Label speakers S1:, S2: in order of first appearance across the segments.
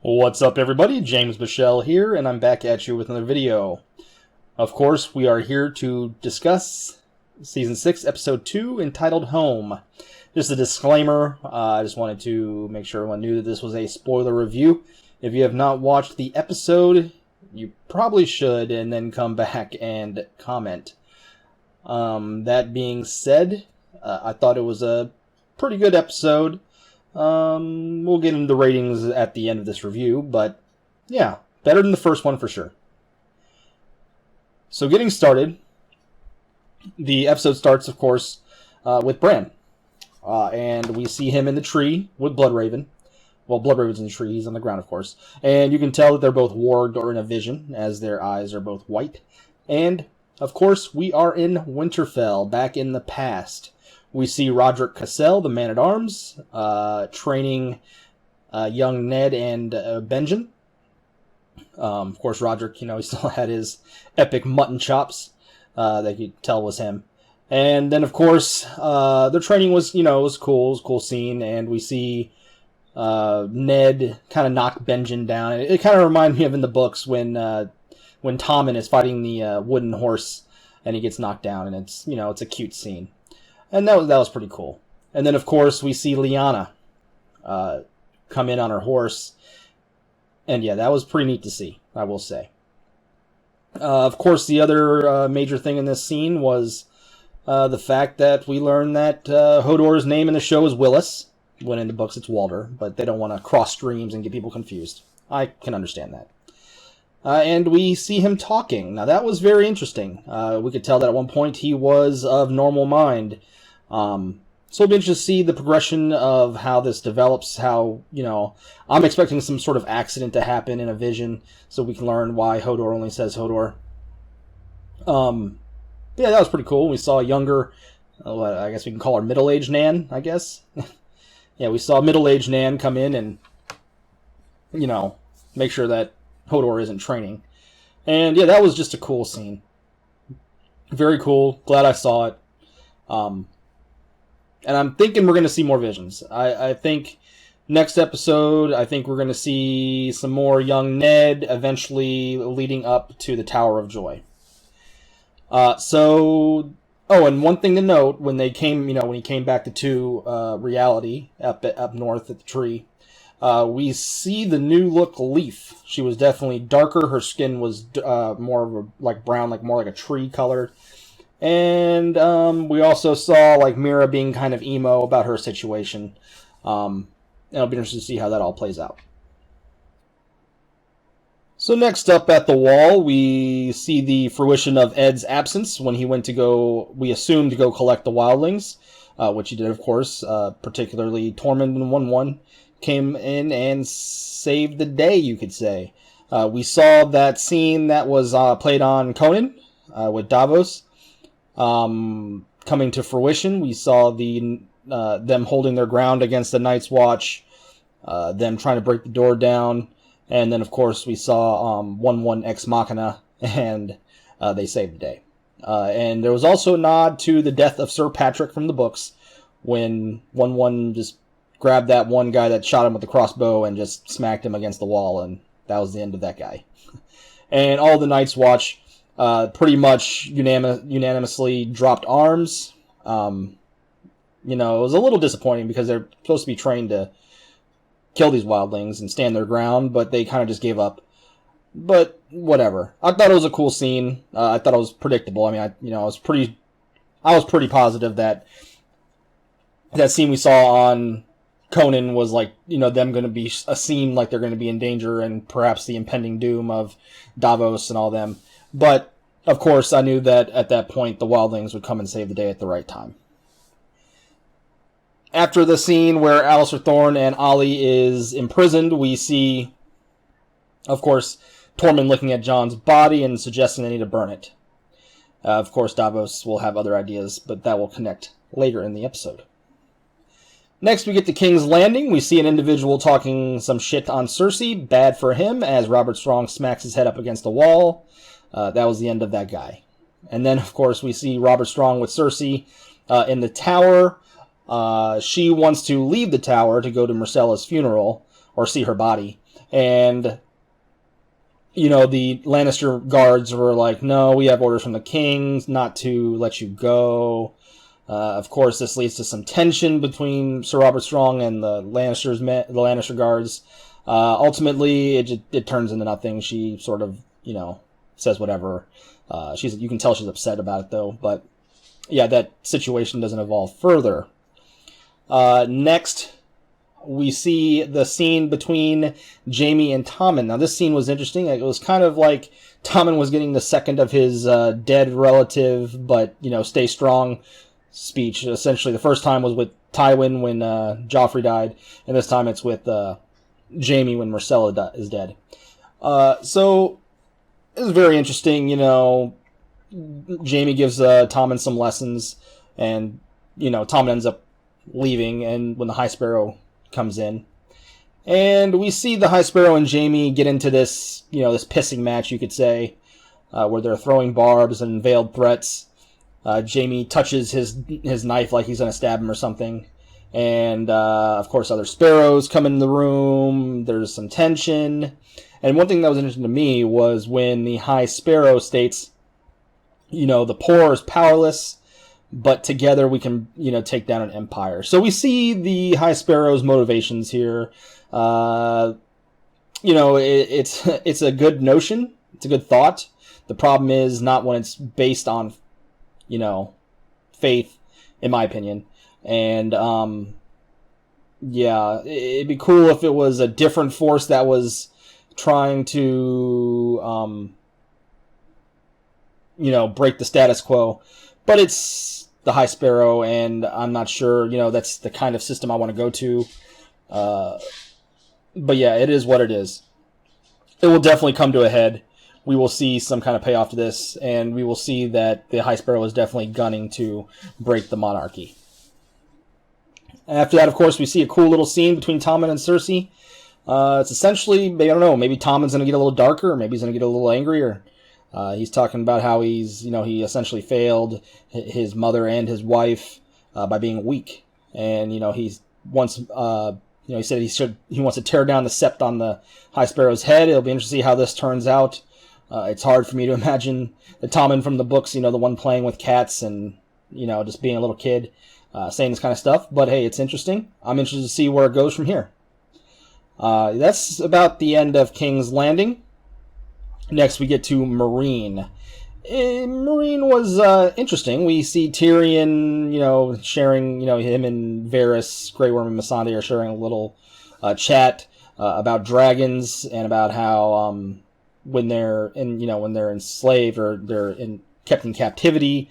S1: What's up, everybody? James Bichelle here, and I'm back at you with another video. Of course, we are here to discuss Season 6, Episode 2, entitled Home. Just a disclaimer, I just wanted to make sure everyone knew that this was a spoiler review. If you have not watched the episode, you probably should, and then come back and comment. That being said, I thought it was a pretty good episode. We'll get into the ratings at the end of this review, but yeah, better than the first one for sure. So getting started, the episode starts, of course, with Bran. And we see him in the tree with Bloodraven. Well, Bloodraven's in the tree, he's on the ground, of course. And you can tell that they're both warged or in a vision, as their eyes are both white. And, of course, we are in Winterfell, back in the past. We see Roderick Cassel, the man-at-arms, training young Ned and Benjen. Of course, Roderick, he still had his epic mutton chops that you could tell was him. And then, of course, their training was, was cool. It was a cool scene. And we see Ned kind of knock Benjen down. It kind of reminded me of in the books when Tommen is fighting the wooden horse and he gets knocked down. And it's, it's a cute scene. And that was pretty cool. And then, of course, we see Lyanna come in on her horse. And yeah, that was pretty neat to see, I will say. Of course, the other major thing in this scene was the fact that we learned that Hodor's name in the show is Willis, when in the books it's Walder, but they don't want to cross streams and get people confused. I can understand that. And we see him talking. Now, that was very interesting. We could tell that at one point he was of normal mind. So it'll be interesting to see the progression of how this develops, how, I'm expecting some sort of accident to happen in a vision so we can learn why Hodor only says Hodor. Yeah, that was pretty cool. We saw a younger, I guess we can call her middle-aged Nan, I guess. Yeah, we saw middle-aged Nan come in and, make sure that Hodor isn't training. And yeah, that was just a cool scene. Very cool. Glad I saw it. And I'm thinking we're going to see more visions. I think next episode, I think we're going to see some more young Ned, eventually leading up to the Tower of Joy. And one thing to note, when they came, when he came back to reality up north at the tree, we see the new look Leaf. She was definitely darker. Her skin was more of a brown, more like a tree colored. And we also saw Mira being kind of emo about her situation. And it'll be interesting to see how that all plays out. So next up at the wall, we see the fruition of Ed's absence when he went to go, we assumed, to go collect the wildlings, which he did, of course. Particularly Tormund and 1-1 came in and saved the day, you could say. We saw that scene that was played on Conan with Davos. Coming to fruition. We saw them holding their ground against the Night's Watch, them trying to break the door down, and then of course we saw 1-1 Ex Machina, and they saved the day. And there was also a nod to the death of Sir Patrick from the books, when 1-1 just grabbed that one guy that shot him with the crossbow and just smacked him against the wall, and that was the end of that guy. And all the Night's Watch pretty much unanimously dropped arms. It was a little disappointing because they're supposed to be trained to kill these wildlings and stand their ground, but they kind of just gave up. But whatever. I thought it was a cool scene. I thought it was predictable. I mean, I was pretty positive that that scene we saw on Conan was them going to be a scene like they're going to be in danger and perhaps the impending doom of Davos and all them. But, of course, I knew that at that point the wildlings would come and save the day at the right time. After the scene where Alistair Thorne and Ollie is imprisoned, we see, of course, Tormund looking at Jon's body and suggesting they need to burn it. Of course, Davos will have other ideas, but that will connect later in the episode. Next, we get to King's Landing. We see an individual talking some shit on Cersei. Bad for him, as Robert Strong smacks his head up against the wall. That was the end of that guy. And then, of course, we see Robert Strong with Cersei in the tower. She wants to leave the tower to go to Myrcella's funeral, or see her body. And, you know, the Lannister guards were like, no, we have orders from the king not to let you go. Of course, this leads to some tension between Sir Robert Strong and the Lannister guards. Ultimately, it turns into nothing. She sort of, you know, says whatever. You can tell she's upset about it, though. But, yeah, that situation doesn't evolve further. Next, we see the scene between Jaime and Tommen. Now, this scene was interesting. It was kind of like Tommen was getting the second of his dead relative, but, you know, stay strong speech. Essentially, the first time was with Tywin when Joffrey died, and this time it's with Jaime when Myrcella is dead. So it was very interesting. You know, Jaime gives Tommen some lessons, and, you know, Tommen ends up leaving, and when the High Sparrow comes in, and we see the High Sparrow and Jaime get into this, you know, this pissing match, you could say, where they're throwing barbs and veiled threats. Jaime touches his knife like he's going to stab him or something. And, of course, other sparrows come in the room. There's some tension. And one thing that was interesting to me was when the High Sparrow states, you know, the poor is powerless, but together we can, you know, take down an empire. So we see the High Sparrow's motivations here. You know, it's a good notion. It's a good thought. The problem is not when it's based on, you know, faith, in my opinion. And, yeah, it'd be cool if it was a different force that was trying to, you know, break the status quo. But it's the High Sparrow, and I'm not sure, you know, that's the kind of system I want to go to. But yeah, it is what it is. It will definitely come to a head. We will see some kind of payoff to this, and we will see that the High Sparrow is definitely gunning to break the monarchy. After that, of course, we see a cool little scene between Tommen and Cersei. It's essentially, I don't know, maybe Tommen's going to get a little darker, or maybe he's going to get a little angrier. He's talking about how he's, you know, he essentially failed his mother and his wife by being weak. And, you know, he wants, you know, he said he wants to tear down the sept on the High Sparrow's head. It'll be interesting to see how this turns out. It's hard for me to imagine the Tommen from the books, you know, the one playing with cats and, you know, just being a little kid, saying this kind of stuff. But hey, it's interesting. I'm interested to see where it goes from here. That's about the end of King's Landing. Next, we get to Meereen. Meereen was interesting. We see Tyrion, you know, sharing, you know, him and Varys, Grey Worm, and Missandei are sharing a little chat about dragons and about how when they're enslaved or kept in captivity,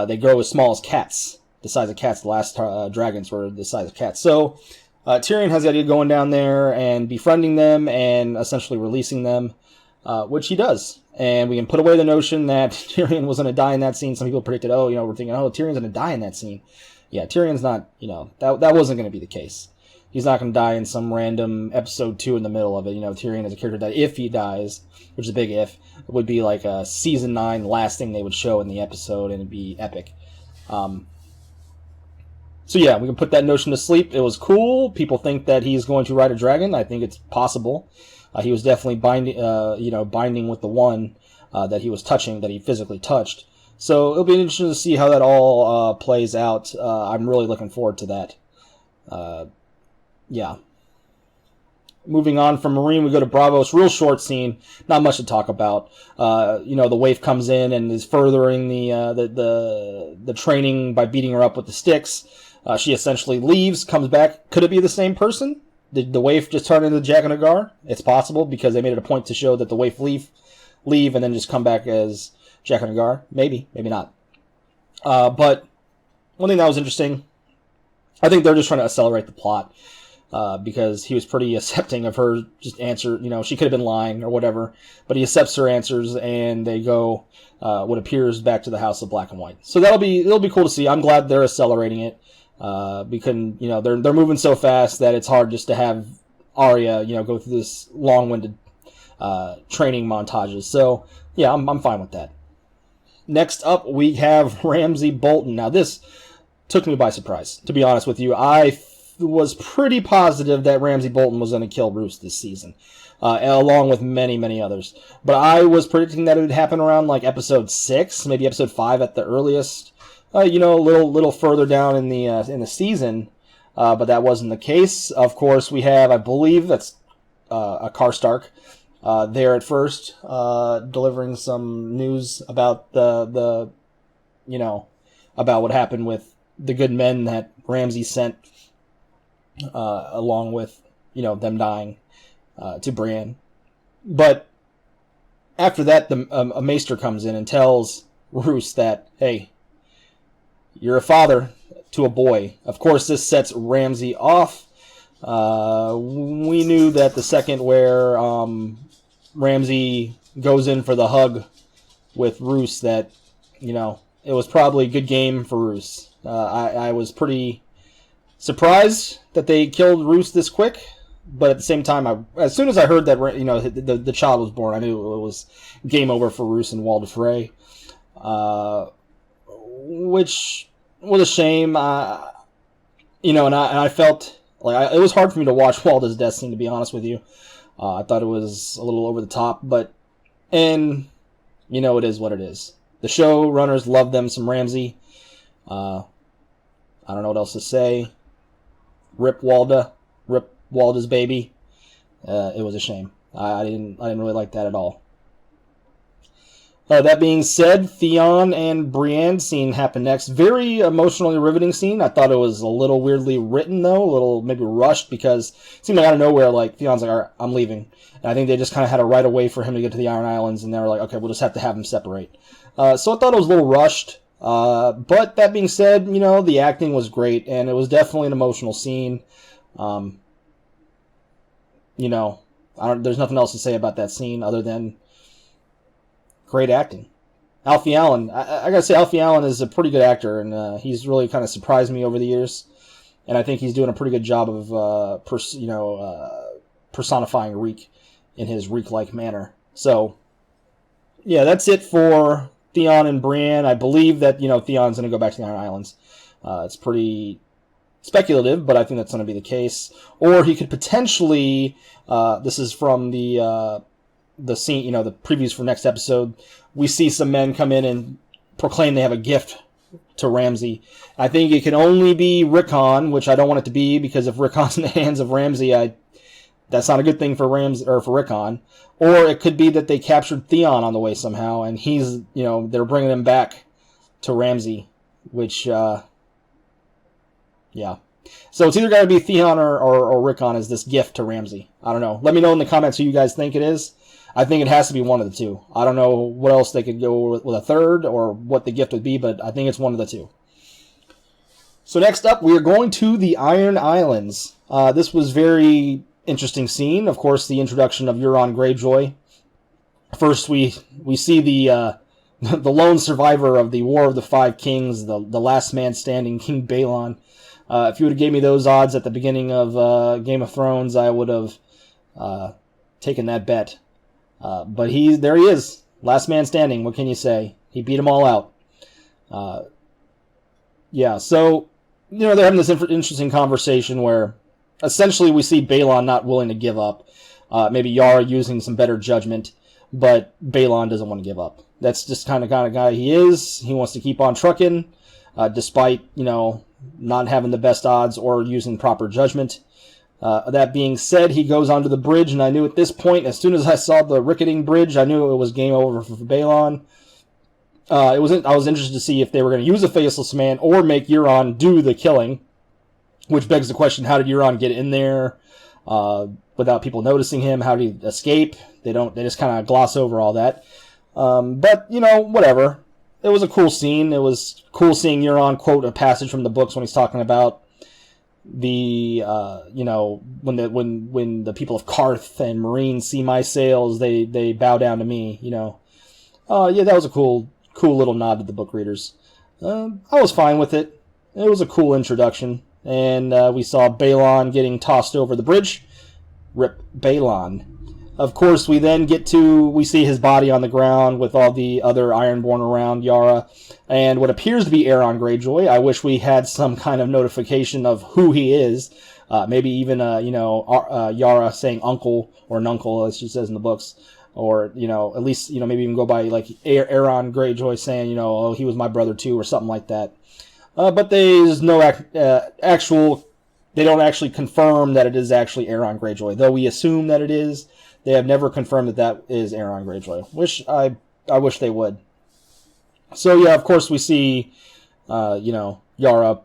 S1: they grow as small as cats, the size of cats. The last dragons were the size of cats. So Tyrion has the idea of going down there and befriending them and essentially releasing them, which he does. And we can put away the notion that Tyrion was going to die in that scene. Some people predicted, we're thinking, Tyrion's going to die in that scene. Yeah, Tyrion's not, that wasn't going to be the case. He's not going to die in some random episode 2 in the middle of it. Tyrion is a character that if he dies, which is a big if, it would be like a season 9 last thing they would show in the episode, and it'd be epic. So yeah, we can put that notion to sleep. It was cool. People think that he's going to ride a dragon. I think it's possible. He was definitely binding with the one that he was touching, that he physically touched. So it'll be interesting to see how that all plays out. I'm really looking forward to that. Yeah. Moving on from Meereen, we go to Braavos. Real short scene, not much to talk about. The waif comes in and is furthering the training by beating her up with the sticks. She essentially leaves, comes back. Could it be the same person? Did the waif just turn into Jaqen H'ghar? It's possible, because they made it a point to show that the waif leave and then just come back as Jaqen H'ghar. Maybe not. But one thing that was interesting, I think they're just trying to accelerate the plot. Because he was pretty accepting of her just answer. She could have been lying or whatever, but he accepts her answers, and they go what appears back to the House of Black and White. So it'll be cool to see. I'm glad they're accelerating it. Because they're moving so fast that it's hard just to have Arya go through this long-winded training montages. So yeah, I'm fine with that. Next up, we have Ramsay Bolton. Now this took me by surprise, to be honest with you. I was pretty positive that Ramsay Bolton was going to kill Roose this season, along with many, many others. But I was predicting that it would happen around like episode 6, maybe episode 5 at the earliest. A little further down in the season, but that wasn't the case. Of course, we have, I believe that's a Karstark there at first, delivering some news about the about what happened with the good men that Ramsay sent, along with, them dying to Brienne. But after that, a maester comes in and tells Roose that, hey, you're a father to a boy. Of course, this sets Ramsay off. We knew that the second where Ramsay goes in for the hug with Roose, that, it was probably a good game for Roose. I was pretty surprised that they killed Roose this quick, but at the same time, as soon as I heard that the child was born, I knew it was game over for Roose and Walder Frey, which was a shame. And I felt like it was hard for me to watch Walder's death scene, to be honest with you. I thought it was a little over the top, it is what it is. The showrunners love them some Ramsay. I don't know what else to say. Rip Walda. Rip Walda's baby. It was a shame. I didn't really like that at all. That being said, Theon and Brienne scene happened next. Very emotionally riveting scene. I thought it was a little weirdly written, though. A little maybe rushed, because it seemed like out of nowhere, like, Theon's like, all right, I'm leaving. And I think they just kind of had to right away for him to get to the Iron Islands, and they were like, okay, we'll just have to have him separate. So I thought it was a little rushed. But that being said, the acting was great, and it was definitely an emotional scene. There's nothing else to say about that scene other than great acting. Alfie Allen, I gotta say, Alfie Allen is a pretty good actor, and he's really kind of surprised me over the years. And I think he's doing a pretty good job of, personifying Reek in his Reek-like manner. So, yeah, that's it for Theon and Brienne. I believe that, Theon's going to go back to the Iron Islands. It's pretty speculative, but I think that's going to be the case. Or he could potentially, this is from the scene, the previews for next episode, we see some men come in and proclaim they have a gift to Ramsay. I think it can only be Rickon, which I don't want it to be, because if Rickon's in the hands of Ramsay, that's not a good thing for Ramsay or for Rickon. Or it could be that they captured Theon on the way somehow, and he's, they're bringing him back to Ramsay, which, yeah. So it's either got to be Theon or Rickon as this gift to Ramsay. I don't know. Let me know in the comments who you guys think it is. I think it has to be one of the two. I don't know what else they could go with a third, or what the gift would be, but I think it's one of the two. So next up, we are going to the Iron Islands. This was very interesting scene. Of course, the introduction of Euron Greyjoy. First, we see the lone survivor of the War of the Five Kings, the last man standing, King Balon. If you would have gave me those odds at the beginning of Game of Thrones, I would have taken that bet. But there he is, last man standing. What can you say? He beat them all out. Yeah, so they're having this interesting conversation where essentially we see Balon not willing to give up. Maybe Yara using some better judgment, but Balon doesn't want to give up. That's just kind of guy he is. He wants to keep on trucking, despite not having the best odds or using proper judgment. That being said, he goes onto the bridge, and I knew at this point, as soon as I saw the ricketing bridge, I knew it was game over for Balon. I was interested to see if they were going to use a Faceless Man or make Euron do the killing, which begs the question, how did Euron get in there without people noticing him? How did he escape? They just kind of gloss over all that. But, whatever. It was a cool scene. It was cool seeing Euron quote a passage from the books when he's talking about the when the people of Karth and Meereen see my sails, they bow down to me. Yeah, that was a cool little nod to the book readers. I was fine with it. It was a cool introduction, and we saw Balon getting tossed over the bridge. Rip Balon. Of course, we see his body on the ground with all the other Ironborn around Yara, and what appears to be Aeron Greyjoy. I wish we had some kind of notification of who he is. Maybe even, Yara saying uncle or nuncle, as she says in the books. Or, at least, maybe even go by, like, Aeron Greyjoy saying, oh, he was my brother too, or something like that. But there's no actual... They don't actually confirm that it is actually Aeron Greyjoy. Though we assume that it is, they have never confirmed that is Aeron Greyjoy. I wish they would. So, yeah, of course we see, Yara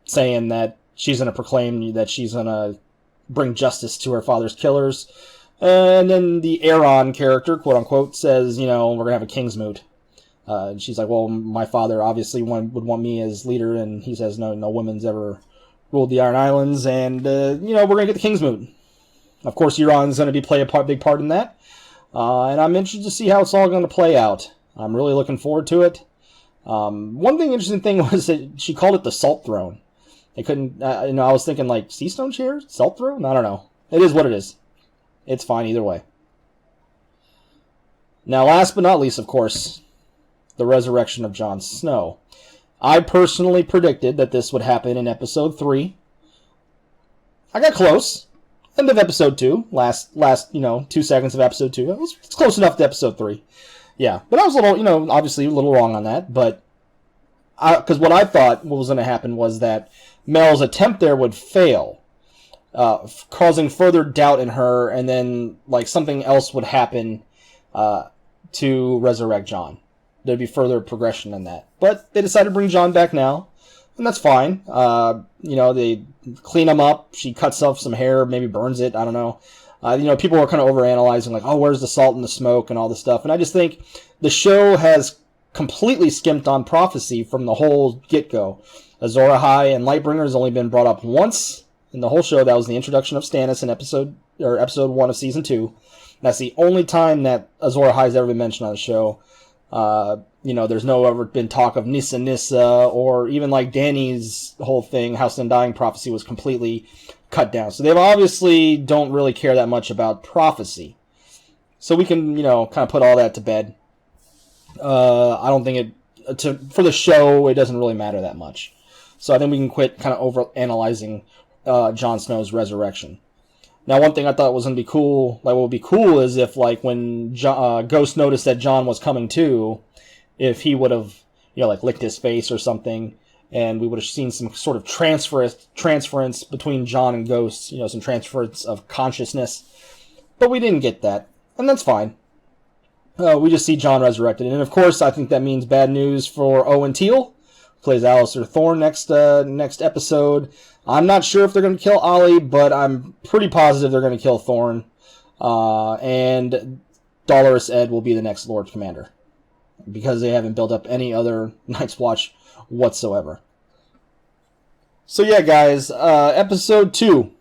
S1: saying that she's going to proclaim that she's going to bring justice to her father's killers. And then the Aeron character, quote-unquote, says, we're going to have a Kingsmoot. And she's like, well, my father obviously would want me as leader, and he says no woman's ever ruled the Iron Islands, and, we're going to get the Kingsmoot. Of course, Euron's going to play a big part in that, and I'm interested to see how it's all going to play out. I'm really looking forward to it. One interesting thing was that she called it the Salt Throne. They couldn't, I was thinking, like, Sea Stone Chair? Salt Throne? I don't know. It is what it is. It's fine either way. Now, last but not least, of course, the resurrection of Jon Snow. I personally predicted that this would happen in episode 3. I got close. End of episode 2. Last 2 seconds of episode 2. It's close enough to episode 3. Yeah, but I was a little, obviously a little wrong on that, but because what I thought what was going to happen was that Mel's attempt there would fail, causing further doubt in her, and then, like, something else would happen to resurrect Jon. There'd be further progression in that. But they decided to bring Jon back now, and that's fine. They clean him up. She cuts off some hair, maybe burns it. I don't know. People were kind of overanalyzing, like, oh, where's the salt and the smoke and all this stuff. And I just think the show has completely skimped on prophecy from the whole get-go. Azor Ahai and Lightbringer has only been brought up once in the whole show. That was the introduction of Stannis in episode 1 of season 2. That's the only time that Azor Ahai has ever been mentioned on the show. There's no ever been talk of Nissa, or even like Dany's whole thing, House Undying prophecy was completely cut down. So they obviously don't really care that much about prophecy. So we can, kind of put all that to bed. I don't think for the show, it doesn't really matter that much. So I think we can quit kind of over-analyzing Jon Snow's resurrection. Now, one thing I thought was going to be cool, like what would be cool is if, like, when Ghost noticed that Jon was coming to, if he would have, licked his face or something, and we would have seen some sort of transference between Jon and Ghost, some transference of consciousness. But we didn't get that, and that's fine. We just see Jon resurrected. And, of course, I think that means bad news for Owen Teal, who plays Alistair Thorne next episode. I'm not sure if they're going to kill Ollie, but I'm pretty positive they're going to kill Thorne. And Dolorous Ed will be the next Lord Commander, because they haven't built up any other Night's Watch whatsoever. So yeah, guys, episode 2,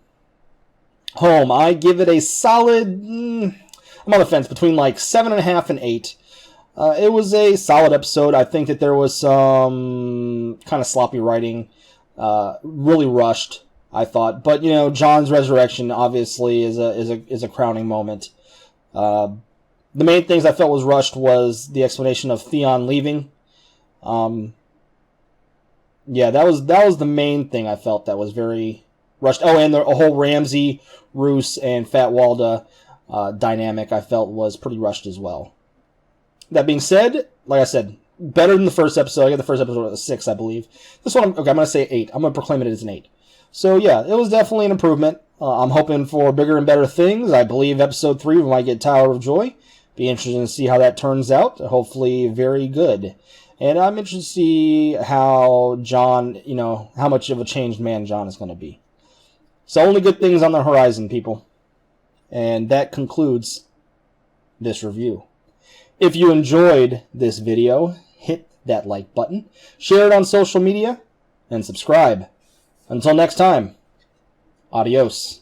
S1: Home. I give it a solid... I'm on the fence between like 7.5 and 8. It was a solid episode. I think that there was some kind of sloppy writing, really rushed, I thought. But Jon's resurrection obviously is a crowning moment. The main things I felt was rushed was the explanation of Theon leaving. Yeah, that was the main thing I felt that was very rushed. Oh, and the whole Ramsay, Roose, and Fat Walda dynamic I felt was pretty rushed as well. That being said, like I said, better than the first episode. I got the first episode at a 6, I believe. This one, I'm going to say 8. I'm going to proclaim it as an 8. So yeah, it was definitely an improvement. I'm hoping for bigger and better things. I believe episode 3 we might get Tower of Joy. Be interested to see how that turns out. Hopefully very good. And I'm interested to see how Jon, how much of a changed man Jon is going to be. So only good things on the horizon, people. And that concludes this review. If you enjoyed this video, hit that like button, share it on social media, and subscribe. Until next time, adios.